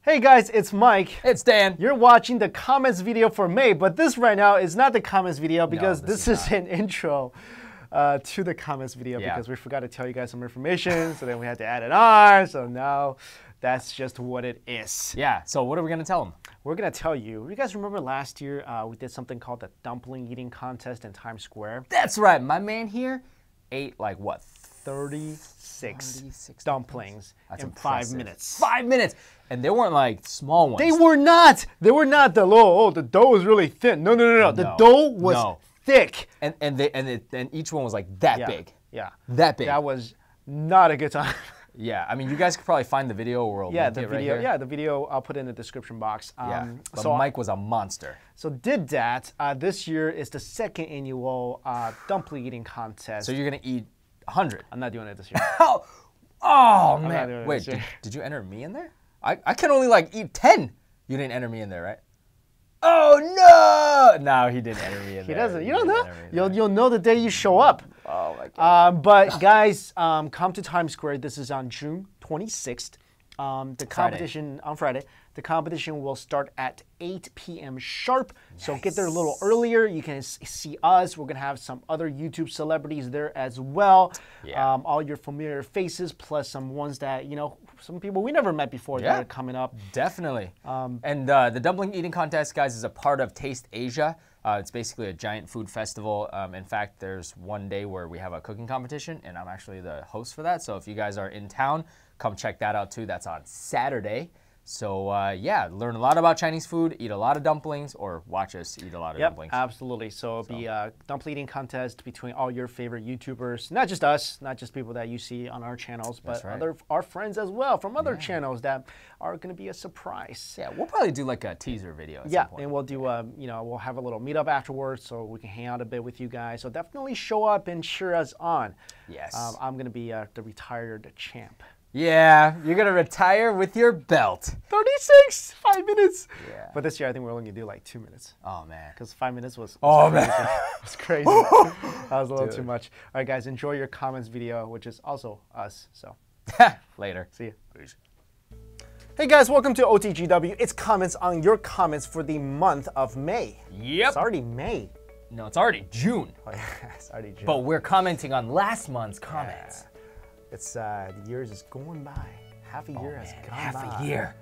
Hey guys, it's Mike. It's Dan. You're watching the comments video for May, but this right now is not the comments video because this is an intro to the comments video because we forgot to tell you guys some information, so then we had to add it on, so now that's just what it is. Yeah, so what are we going to tell them? We're going to tell you, you guys remember last year we did something called the Dumpling Eating Contest in Times Square? That's right, my man here ate like what? 36 dumplings in 5 minutes. 5 minutes! And they weren't like small ones. They were not! They were not the the dough is really thin. No. The dough was thick. And each one was like that big. Yeah. That big. That was not a good time. Yeah, I mean, you guys could probably find the video or we'll link it right here. Yeah, the video I'll put in the description box. But so Mike was a monster. So did that. This year is the second annual dumpling eating contest. So you're going to eat 100? I'm not doing it this year. Oh man. Wait, did you enter me in there? I can only like eat 10. You didn't enter me in there, right? Oh no! No, he didn't enter me in there. He doesn't. You don't know. You'll know the day you show up. Oh my God. But guys, come to Times Square. This is on June 26th. The competition on Friday. The competition will start at 8 p.m. sharp. Nice. So get there a little earlier. You can see us. We're gonna have some other YouTube celebrities there as well. Yeah. All your familiar faces plus some ones that some people we never met before that are coming up. Definitely. And the Dumpling Eating Contest, guys, is a part of Taste Asia. It's basically a giant food festival. In fact, there's one day where we have a cooking competition, and I'm actually the host for that. So if you guys are in town, come check that out too. That's on Saturday. So yeah, learn a lot about Chinese food, eat a lot of dumplings, or watch us eat a lot of dumplings. Absolutely. So it'll be a dumpling eating contest between all your favorite YouTubers, not just us, not just people that you see on our channels, but our friends as well from other channels that are going to be a surprise. Yeah, we'll probably do like a teaser video at some point. And we'll do we'll have a little meetup afterwards so we can hang out a bit with you guys. So definitely show up and cheer us on. Yes. I'm going to be the retired champ. Yeah, you're going to retire with your belt. 36, 5 minutes. Yeah. But this year I think we're only going to do like 2 minutes. Oh, man. Because 5 minutes was man. It was crazy. That was a little too much. All right, guys, enjoy your comments video, which is also us. So later. See you. Peace. Hey, guys, welcome to OTGW. It's comments on your comments for the month of May. Yep. It's already May. No, it's already June. Oh, yeah, it's already June. But we're commenting on last month's comments. Yeah. It's the years is going by. Half a year has gone by. Half a year.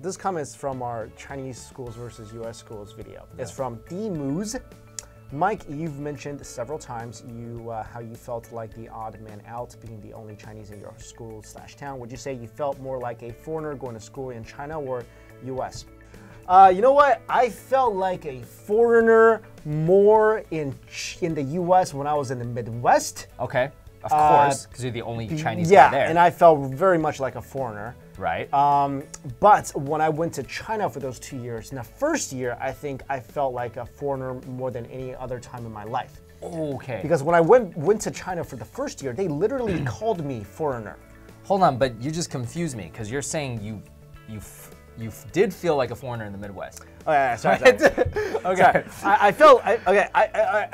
This comment is from our Chinese schools versus U.S. schools video. It's from D Moose. Mike, you've mentioned several times how you felt like the odd man out, being the only Chinese in your school/town. Would you say you felt more like a foreigner going to school in China or U.S.? You know what? I felt like a foreigner more in the U.S. when I was in the Midwest. Okay. Of course, because you're the only Chinese guy there. Yeah, and I felt very much like a foreigner. Right. But when I went to China for those 2 years, in the first year, I think I felt like a foreigner more than any other time in my life. Okay. Because when I went to China for the first year, they literally called me foreigner. Hold on, but you just confused me because you're saying you did feel like a foreigner in the Midwest. Oh, yeah, sorry. Okay. I felt,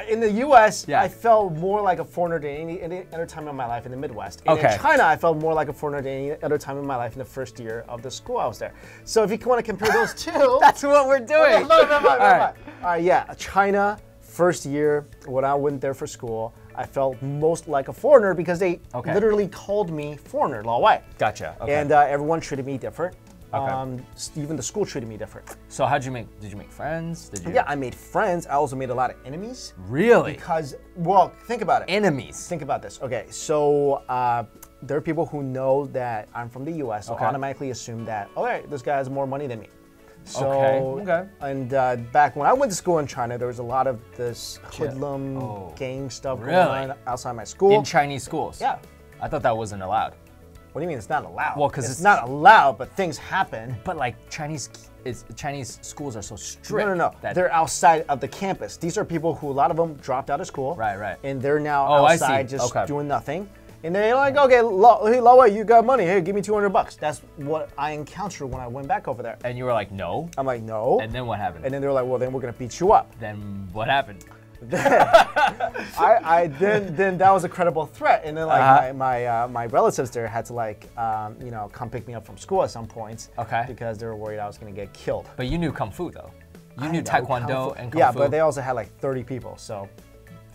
in the U.S., I felt more like a foreigner than any other time in my life in the Midwest. And in China, I felt more like a foreigner than any other time in my life in the first year of the school I was there. So if you want to compare those two. That's what we're doing. All right, yeah, China, first year, when I went there for school, I felt most like a foreigner because they literally called me foreigner, Lao Wai. Gotcha. Okay. And everyone treated me different. Even the school treated me different. So did you make friends? Yeah, I made friends. I also made a lot of enemies. Really? Because, well, think about it. Enemies? Think about this. Okay, so there are people who know that I'm from the U.S., so automatically assume that, this guy has more money than me. So, and back when I went to school in China, there was a lot of this hoodlum gang stuff going on outside my school. In Chinese schools? Yeah. I thought that wasn't allowed. What do you mean it's not allowed? Well, because it's not allowed, but things happen. But like Chinese schools are so strict. No. They're outside of the campus. These are people who, a lot of them dropped out of school. Right. And they're now outside just doing nothing. And they're like, okay, hey, Lao Wei, you got money. Hey, give me $200. That's what I encountered when I went back over there. And you were like, no? I'm like, no. And then what happened? And then they were like, well, then we're going to beat you up. Then what happened? then that was a credible threat, and then like my relatives there had to like you know, come pick me up from school at some points. Okay. Because they were worried I was gonna get killed. But you knew Kung Fu though. You knew Taekwondo and Kung Fu. Yeah, but they also had like 30 people, so.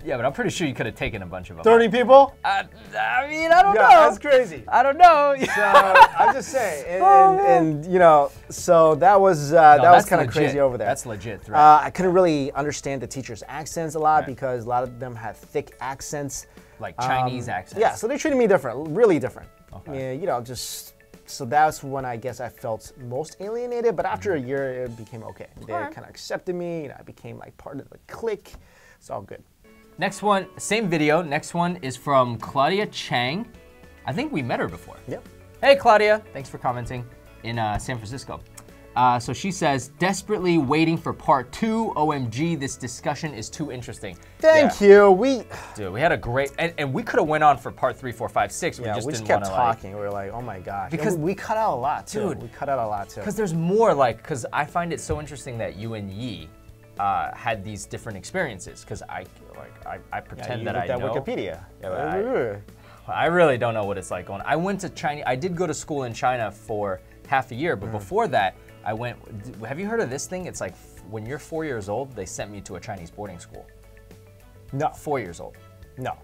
Yeah, but I'm pretty sure you could have taken a bunch of them. 30 people? I mean, I don't know. That's crazy. I don't know. So I'm just saying, and you know, so that was kind of crazy over there. That's legit threat. I couldn't really understand the teachers' accents a lot because a lot of them had thick accents, like Chinese accents. Yeah, so they treated me different, really different. Okay. Yeah, you know, just so that's when I guess I felt most alienated. But after a year, it became okay. They kind of accepted me. You know, I became like part of the clique. It's all good. Next one, same video. Next one is from Claudia Chang. I think we met her before. Yep. Hey, Claudia. Thanks for commenting in San Francisco. So she says, desperately waiting for part 2. OMG, this discussion is too interesting. Thank you. Dude, we had a great, and we could have went on for part 3, 4, 5, 6. Yeah, we just kept talking. We were like, oh my gosh. Because we cut out a lot too. Dude, we cut out a lot too. Because there's more like, because I find it so interesting that you and Yi had these different experiences. Because I pretend that I know. Wikipedia. Yeah, I really don't know what it's like going. I went to China. I did go to school in China for half a year, but before that, I went. Have you heard of this thing? It's like when you're 4 years old, they sent me to a Chinese boarding school. No. 4 years old. No.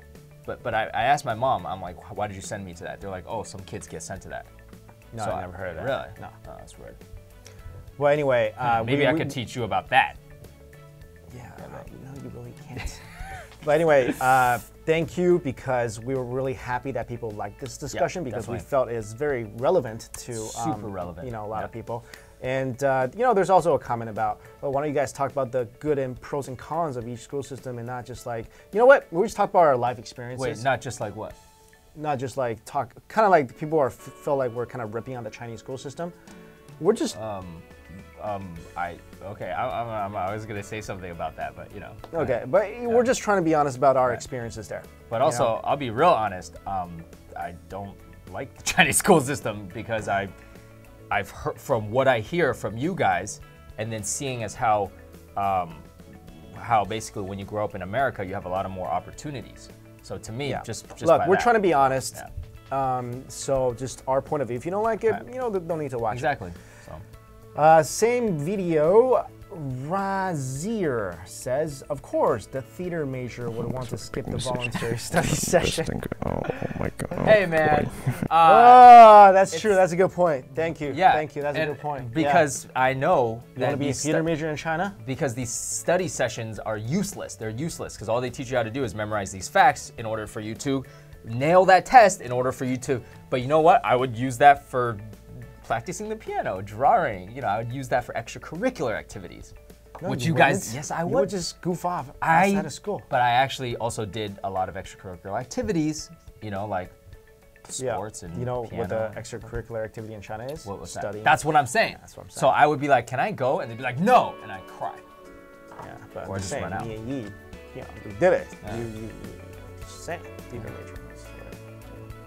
But I asked my mom. I'm like, why did you send me to that? They're like, oh, some kids get sent to that. No, so I never heard of that. Really? No. Oh, that's weird. Well, anyway, maybe I could teach you about that. Yeah, no, you really can't. But anyway, thank you, because we were really happy that people liked this discussion, because we felt it's very relevant to super relevant. You know, a lot of people. And you know, there's also a comment about, well, why don't you guys talk about the good and pros and cons of each school system, and not just like, you know what, we just talk about our life experiences. Wait, not just like what? Not just like talk, kind of like people feel like we're kind of ripping on the Chinese school system. We're just. I was gonna say something about that, but you know. Okay, but we're just trying to be honest about our experiences there. But also, know? I'll be real honest. I don't like the Chinese school system, because I've heard from what I hear from you guys, and then seeing as how basically when you grow up in America, you have a lot of more opportunities. So to me, just look, we're trying to be honest. Yeah. So just our point of view. If you don't like it, you know, don't need to watch it. Exactly. So. Same video, Razir says, of course, the theater major would want to skip the voluntary study session. Oh my God. Hey, man. Oh, that's true. That's a good point. Thank you. Yeah. Thank you. That's a good point. Because I know you want to be a theater major in China? Because these study sessions are useless. They're useless because all they teach you how to do is memorize these facts in order for you to nail that test, in order for you to, but you know what? I would use that for practicing the piano, drawing, you know, I would use that for extracurricular activities. No, which you guys, yes, I would. You would just goof off outside of school. But I actually also did a lot of extracurricular activities, you know, like sports and you know piano. What the extracurricular activity in China is? What was studying. That? That's what I'm saying. That's what I'm saying. So I would be like, can I go? And they'd be like, no, and I'd cry. Yeah, but or just run out. Me and Yi, you know, we did it. Yeah. You sang theater major.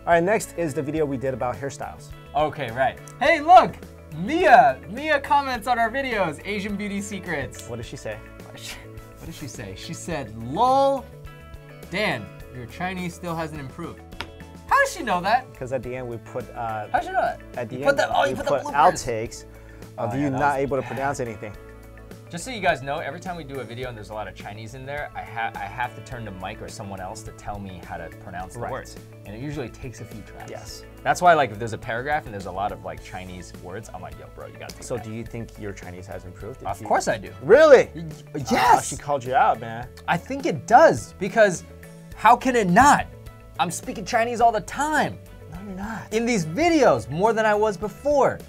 All right, next is the video we did about hairstyles. Okay, right. Hey, look, Mia comments on our videos, Asian Beauty Secrets. What did she say? What did she say? She said, lol, Dan, your Chinese still hasn't improved. How does she know that? Because at the end we put. How does she know that? At the end, we put outtakes of you not able to pronounce anything. Just so you guys know, every time we do a video and there's a lot of Chinese in there, I have to turn to Mike or someone else to tell me how to pronounce the words. And it usually takes a few tries. Yes. That's why, like, if there's a paragraph and there's a lot of like Chinese words, I'm like, yo, bro, you gotta do So do you think your Chinese has improved? Of course I do. Really? Yes. She called you out, man. I think it does, because how can it not? I'm speaking Chinese all the time. No, you're not. In these videos, more than I was before.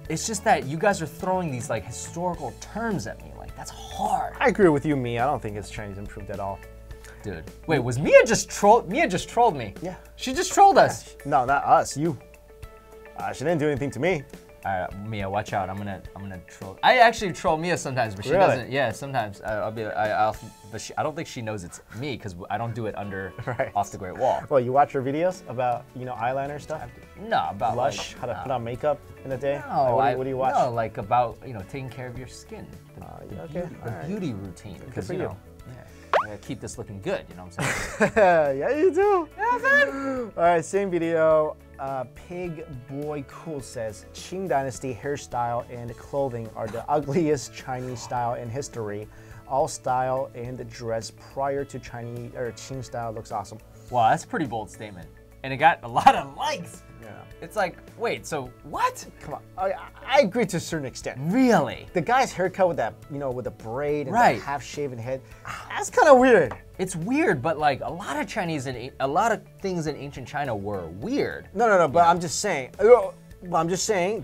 It's just that you guys are throwing these like historical terms at me. Like, that's hard. I agree with you, Mia. I don't think his Chinese improved at all. Dude, wait, was Mia just trolled? Mia just trolled me. Yeah. She just trolled us. No, not us. You. She didn't do anything to me. All right, Mia, watch out. I'm gonna troll. I actually troll Mia sometimes, but she doesn't. Yeah, sometimes I'll be. But I don't think she knows it's me, because I don't do it under off the Great Wall. Well, you watch her videos about, you know, eyeliner stuff? No, about blush, how to put on makeup in a day. No, like, what do you watch? No, like about, you know, taking care of your skin. The beauty routine. Good for you. Yeah. keep this looking good, you know what I'm saying? Yeah, you do. Yeah, man. All right, same video. PigBoyCool says, Qing Dynasty hairstyle and clothing are the ugliest Chinese style in history. All style and dress prior to Chinese or Qing style looks awesome. Wow, that's a pretty bold statement. And it got a lot of likes. Yeah. It's like, wait, so what? Come on, I agree to a certain extent. Really? The guy's haircut with that, you know, with the braid and Right. the half-shaven head, that's kind of weird. It's weird, but like a lot of a lot of things in ancient China were weird. No, but I'm just saying,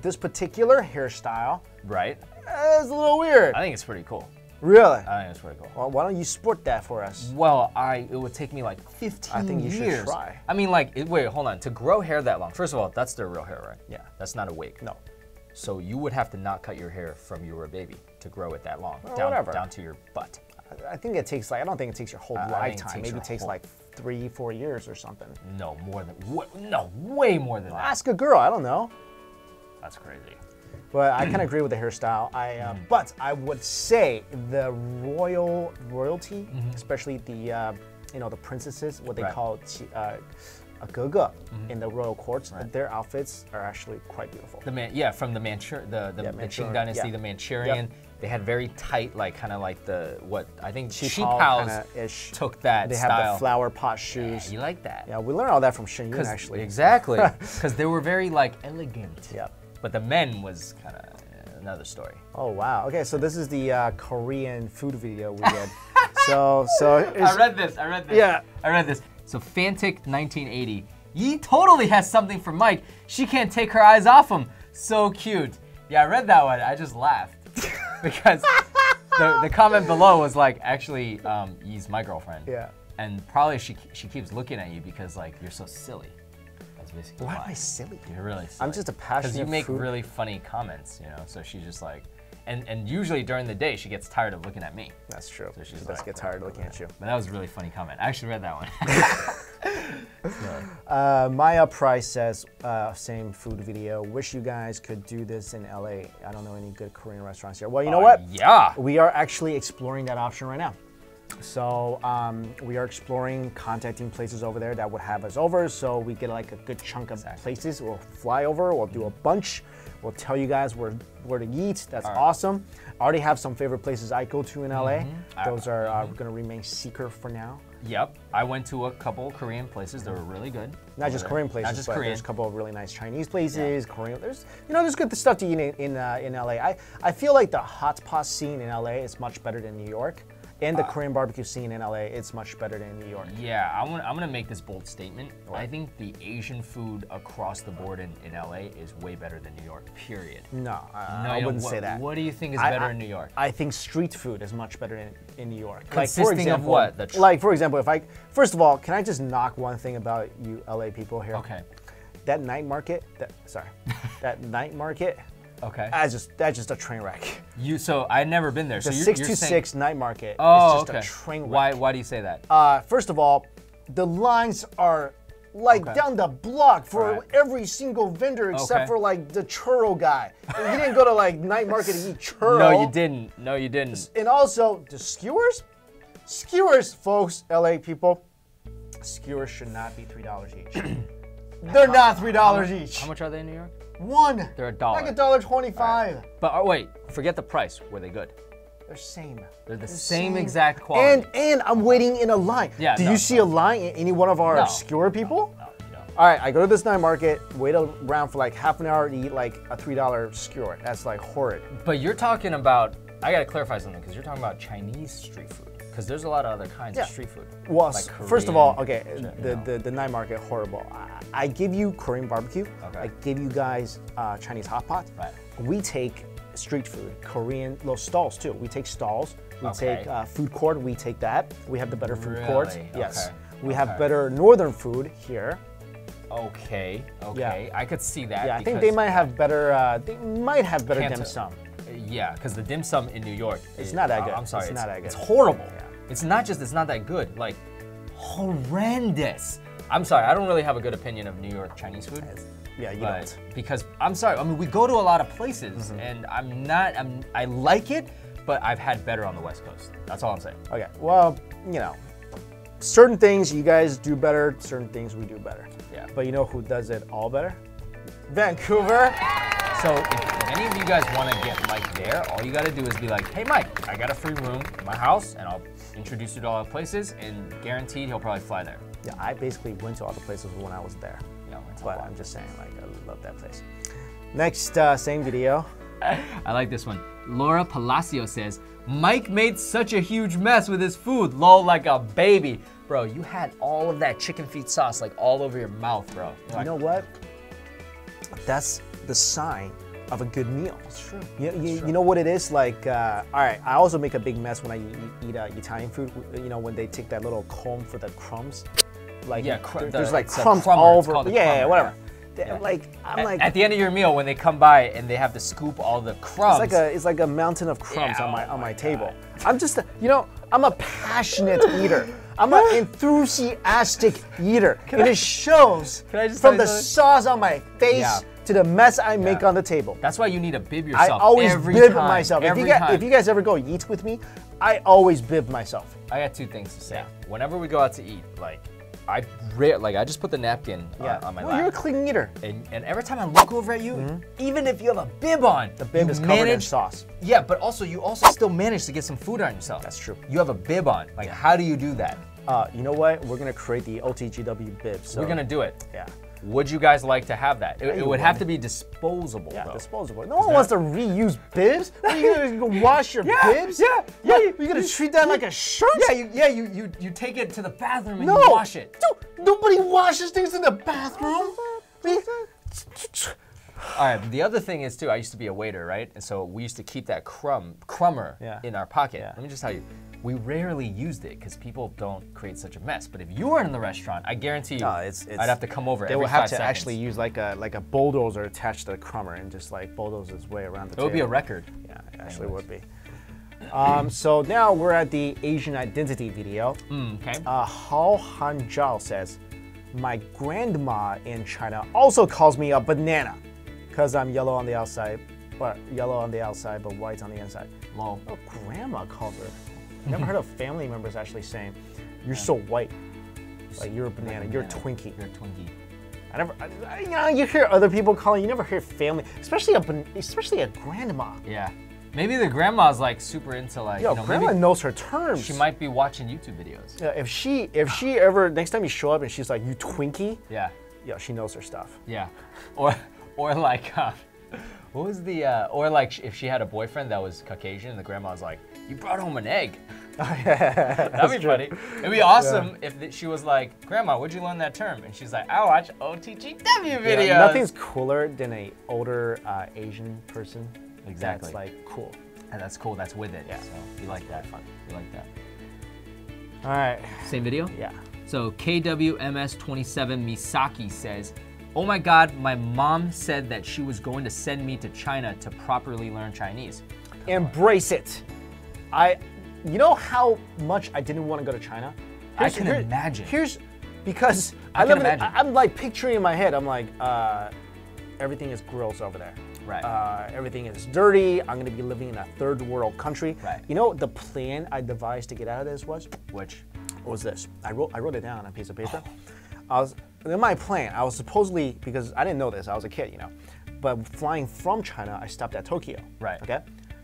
this particular hairstyle Right? is a little weird. I think it's pretty cool. Really? I think it's pretty cool. Well, why don't you sport that for us? Well, it would take me like 15 years. I think you should try. I mean, like, wait, hold on. To grow hair that long, first of all, that's their real hair, right? Yeah. That's not a wig. No. So you would have to not cut your hair from you were a baby to grow it that long, whatever. down to your butt. I think it takes like, I don't think it takes your whole think it lifetime. takes Maybe your it takes whole- like 3-4 years or something. No, way more than that. Ask a girl, I don't know. That's crazy. But I kind of agree with the hairstyle. But I would say the royalty, especially the the princesses, what they Right. call a gege in the royal courts, their outfits are actually quite beautiful. From the Qing Manchurian, dynasty, yeah. the Manchurian. They had very tight, like kind of like I think Qipao Qipao kinda-ish. took that They style. have the flower pot shoes. Yeah, you like that? Yeah, we learned all that from Shenyun actually. Exactly, because they were very like elegant. Yep. But the men was kind of another story. Oh wow. Okay, so this is the Korean food video we did. so I read this. Yeah. I read this. So Fantic 1980. Yi totally has something for Mike. She can't take her eyes off him. So cute. Yeah, I read that one. I just laughed because the comment below was like, actually, Yi's my girlfriend. Yeah. And probably she keeps looking at you because like you're so silly. That's basically Why am I silly? You're really silly. I'm just a passionate Because you make food- really funny comments, you know. So she's just like, and usually during the day she gets tired of looking at me. That's true. So She she's does like, get tired looking at you. But that was a really funny comment. I actually read that one. MayaPrice says, same food video. Wish you guys could do this in LA. I don't know any good Korean restaurants here. Well, you know what? Yeah. We are actually exploring that option right now. So we are exploring contacting places over there that would have us over, so we get like a good chunk of places. We'll fly over, we'll do a bunch, we'll tell you guys where to eat. That's awesome. I already have some favorite places I go to in LA. Those are going to remain secret for now. Yep. I went to a couple Korean places that were really good. Not just Korean places, Not just but Korean. there's a couple of really nice Chinese places. Korean, there's good stuff to eat in LA. I feel like the hot pot scene in LA is much better than New York. And the Korean barbecue scene in LA, it's much better than New York. Yeah, I'm gonna make this bold statement. I think the Asian food across the board in LA is way better than New York, period. No, I wouldn't say that. What do you think is better in New York? I think street food is much better in New York. Consisting of what? Like, for example, first of all, can I just knock one thing about you LA people here? Okay. That night market, that night market, Okay. that's just a train wreck. So I've never been there. The so 6 you're to saying, 6 night market oh, is just okay. a train wreck. Why do you say that? First of all, the lines are like down the block for every single vendor except for like the churro guy. You didn't go to like night market to eat churro. No, you didn't. And also the skewers, folks, LA people, skewers should not be $3 each. They're not $3 each. How much are they in New York? One. They're $1. Like $1.25. Right. But wait, forget the price. Were they good? They're same. They're the same exact quality. And I'm waiting in a line. Yeah, Do you see a line in any one of our skewer people? No, you don't. All right, I go to this night market, wait around for like half an hour to eat like a $3 skewer. That's like horrid. But you're talking about, I gotta clarify something, because you're talking about Chinese street food. Because there's a lot of other kinds of street food. Well, like first of all, Korean, okay, the night market, horrible. I give you Korean barbecue. Okay. I give you guys Chinese hot pot. Right. We take street food, Korean, little stalls too. We take stalls. We take food court. We take that. We have the better food court. Really? Yes. Okay. We have better northern food here. Okay. Yeah. I could see that. Yeah, I think they might have better. They might have better Canton. dim sum. Yeah, because the dim sum in New York, It's not that good. I'm sorry, It's not that good. It's horrible. Yeah. It's not just it's not that good, like horrendous. I'm sorry, I don't really have a good opinion of New York Chinese food. Yeah, you But don't. because I'm sorry, I mean we go to a lot of places and I like it, but I've had better on the West Coast. That's all I'm saying. Okay, well, you know, certain things you guys do better, certain things we do better. Yeah. But you know who does it all better? Vancouver. So if any of you guys want to get Mike there, all you got to do is be like, hey, Mike, I got a free room in my house, and I'll introduce you to all the places, and guaranteed he'll probably fly there. Yeah, I basically went to all the places when I was there. Yeah, but I'm just saying, like, I love that place. Next, same video. I like this one. Laura Palasio says, Mike made such a huge mess with his food, lol, like a baby. Bro, you had all of that chicken feet sauce like all over your mouth, bro. You know what? That's the sign of a good meal. It's true. You know what it is? Like, all right, I also make a big mess when I eat Italian food. You know, when they take that little comb for the crumbs. Like, yeah, there's like crumbs all over. Yeah, whatever. Yeah. Like, I'm like at the end of your meal when they come by and they have to scoop all the crumbs. It's like a mountain of crumbs on my table. I'm just I'm a passionate eater. I'm an enthusiastic eater. And it shows from the sauce on my face to the mess I make on the table. That's why you need to bib yourself. I always bib time, myself. Every if you guys ever go eat with me, I always bib myself. I got two things to say. Whenever we go out to eat, like I just put the napkin on my lap. You're a clean eater. And every time I look over at you, even if you have a bib on, the bib is covered in sauce. Yeah, but you also still manage to get some food on yourself. That's true. You have a bib on. Like, how do you do that? You know what? We're gonna create the OTGW bib. So. We're gonna do it. Yeah. Would you guys like to have that? It would have to be disposable. Yeah, though. disposable. No one wants to reuse bibs. Are you gonna wash your bibs? Yeah. You're gonna treat that like a shirt? You take it to the bathroom and you wash it. Dude, nobody washes things in the bathroom. All right, the other thing is too, I used to be a waiter, right? And so we used to keep that crummer in our pocket. Let me just tell you, we rarely used it because people don't create such a mess. But if you were in the restaurant, I guarantee you, I'd have to come over every 5 seconds. They would have to actually use like a bulldozer attached to the crummer and just like bulldoze its way around the table. It would be a record. Yeah, it actually would be. So now we're at the Asian identity video. Okay. Hao Hanzhao says, my grandma in China also calls me a banana because I'm yellow on the outside, but white on the inside. Lol. Oh, grandma calls her. Never heard of family members actually saying, "You're so white, like you're a banana, you're a Twinkie." You're a Twinkie. You hear other people calling. You never hear family, especially a grandma. Yeah, maybe the grandma's like super into like. Grandma knows her terms. She might be watching YouTube videos. Yeah, if she ever next time you show up and she's like, "You Twinkie," yeah, she knows her stuff. Yeah, or like. What was the, or like if she had a boyfriend that was Caucasian, the grandma was like, you brought home an egg. That'd be funny. It'd be awesome if she was like, Grandma, where'd you learn that term? And she's like, I watch OTGW videos. Yeah, nothing's cooler than an older Asian person. Exactly. That's like cool. And that's cool, that's with it. Yeah. So we like that. Fun. We like that. All right. Same video? Yeah. So KWMS27 Misaki says, oh my God, my mom said that she was going to send me to China to properly learn Chinese. Embrace it. You know how much I didn't want to go to China? I can imagine. Because I'm like picturing in my head, I'm like, everything is gross over there. Right. Everything is dirty. I'm gonna be living in a third world country. Right. You know the plan I devised to get out of this was? Which? Was this? I wrote it down on a piece of paper. In my plan, I was supposedly, because I didn't know this, I was a kid, but flying from China, I stopped at Tokyo. Right. Okay.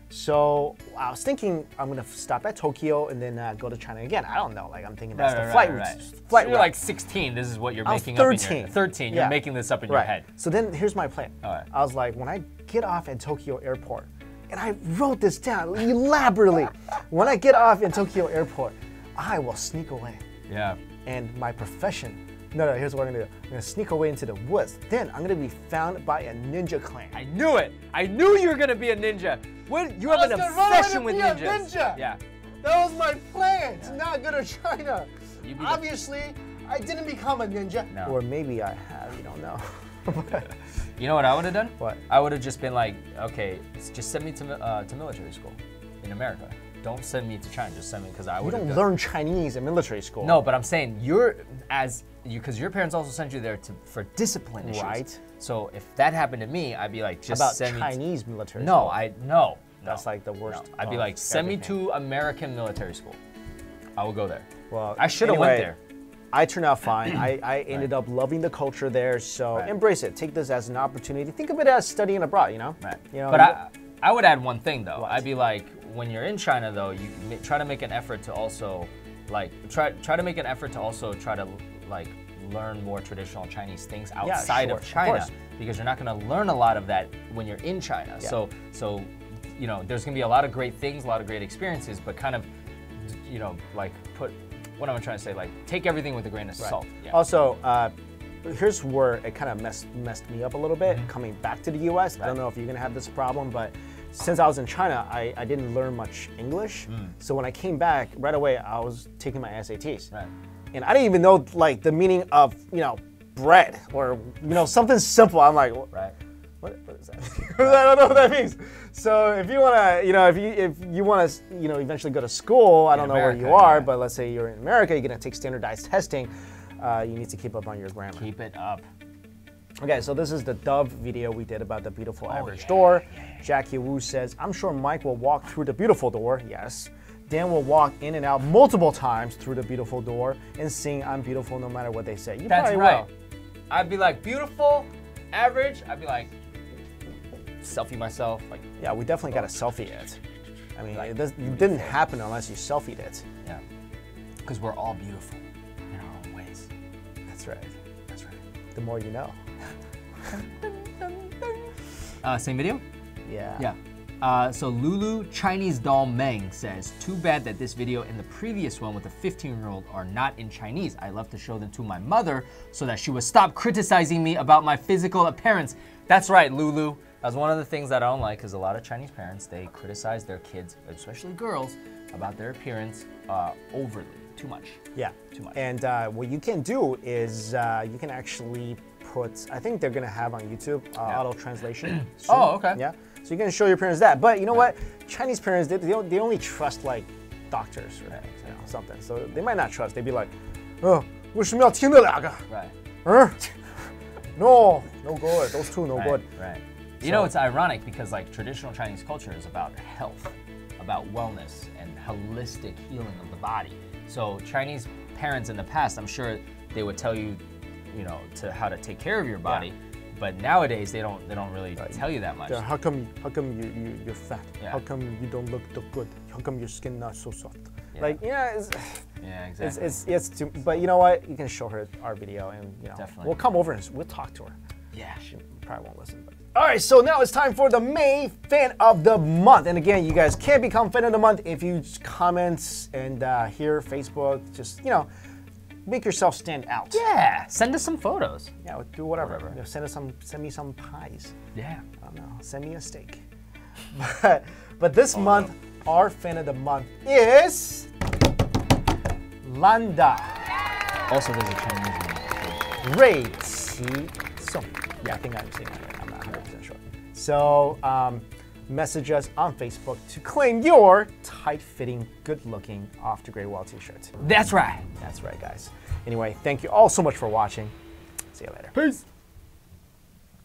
So I was thinking I'm gonna stop at Tokyo and then go to China again. I don't know. Like I'm thinking that's the flight route. So you're like 16. This is what you're making up in your head. 13. You're making this up in your head. So then here's my plan. All right. I was like, when I get off at Tokyo Airport, and I wrote this down elaborately. When I get off in Tokyo Airport, I will sneak away. Yeah. And my profession. No, here's what I'm gonna do. I'm gonna sneak away into the woods. Then I'm gonna be found by a ninja clan. I knew it. I knew you were gonna be a ninja. You have an obsession with ninjas. Ninja. Yeah. That was my plan to not go to China. Obviously, I didn't become a ninja. No. Or maybe I have. You don't know. You know what I would have done? What? I would have just been like, okay, just send me to military school in America. Don't send me to China. Just send me because I would. You don't learn Chinese in military school. No, but I'm saying because your parents also sent you there for discipline issues. Right. So if that happened to me, I'd be like, just send me Chinese military No, school. That's like the worst. No. I'd be like, send me to American military school. I will go there. Well, I should have went there. I turned out fine. I ended up loving the culture there, so embrace it. Take this as an opportunity. Think of it as studying abroad, you know? Right. You know, but I would add one thing though. I'd be like, when you're in China though, you try to make an effort to also like try to like learn more traditional Chinese things outside of China, because you're not going to learn a lot of that when you're in China. Yeah. So you know, there's going to be a lot of great things, a lot of great experiences, but kind of, you know, like what am I trying to say? Like, take everything with a grain of salt. Yeah. Also, here's where it kind of messed me up a little bit coming back to the U.S. I don't know if you're gonna have this problem, but since I was in China, I didn't learn much English. So when I came back, right away I was taking my SATs, and I didn't even know like the meaning of, you know, bread or, you know, something simple. I'm like, what is that? I don't know what that means. So if you wanna, you know, if you wanna, you know, eventually go to school, I don't know where you are, but let's say you're in America, you're gonna take standardized testing. You need to keep up on your grammar. Keep it up. Okay, so this is the Dove video we did about the beautiful average door. Jackie Wu says, I'm sure Mike will walk through the beautiful door. Yes. Dan will walk in and out multiple times through the beautiful door and sing I'm beautiful no matter what they say. You That's probably right. will. I'd be like, beautiful, average. I'd be like, selfie myself. Like, yeah, we definitely got to selfie it. I mean, it didn't happen unless you selfied it. Yeah. Because we're all beautiful in our own ways. That's right. That's right. The more you know. Same video? Yeah. Yeah. So Lulu Chinese doll Meng says, too bad that this video and the previous one with the 15-year-old are not in Chinese. I love to show them to my mother so that she would stop criticizing me about my physical appearance. That's right, Lulu. That's one of the things that I don't like, because a lot of Chinese parents, they criticize their kids, especially girls, about their appearance overly, too much. Yeah. Too much. And what you can do is you can actually put, I think they're gonna have on YouTube auto translation soon. Oh, okay. Yeah. So you can show your parents that. But you know what? Chinese parents, they only trust like doctors or you know, something. So they might not trust. They'd be like, oh, 为什么要听这两个? Right. No good. Those two no good. Right. You know, it's ironic because like traditional Chinese culture is about health, about wellness and holistic healing of the body. So Chinese parents in the past, I'm sure they would tell you, you know, how to take care of your body. But nowadays they don't really tell you that much. Yeah, how come you're fat? Yeah. How come you don't look good? How come your skin not so soft? Yeah. Like, exactly. It's too, but you know what? You can show her our video and, you know, Definitely. we'll come over and we'll talk to her. Yeah. She probably won't listen, but. All right, so now it's time for the May Fan of the Month. And again, you guys can become Fan of the Month if you comment and here, Facebook, just, you know, make yourself stand out. Yeah, send us some photos. Yeah, do whatever. You know, send me some pies. Yeah. I don't know, send me a steak. But this month, our Fan of the Month is Landa. Also, there's a Chinese name. Ray Qi Song. Yeah, I think I'm saying that right. I'm not 100% sure. So message us on Facebook to claim your tight-fitting, good-looking Off to Great Wall t-shirt. That's right. That's right, guys. Anyway, thank you all so much for watching. See you later. Peace.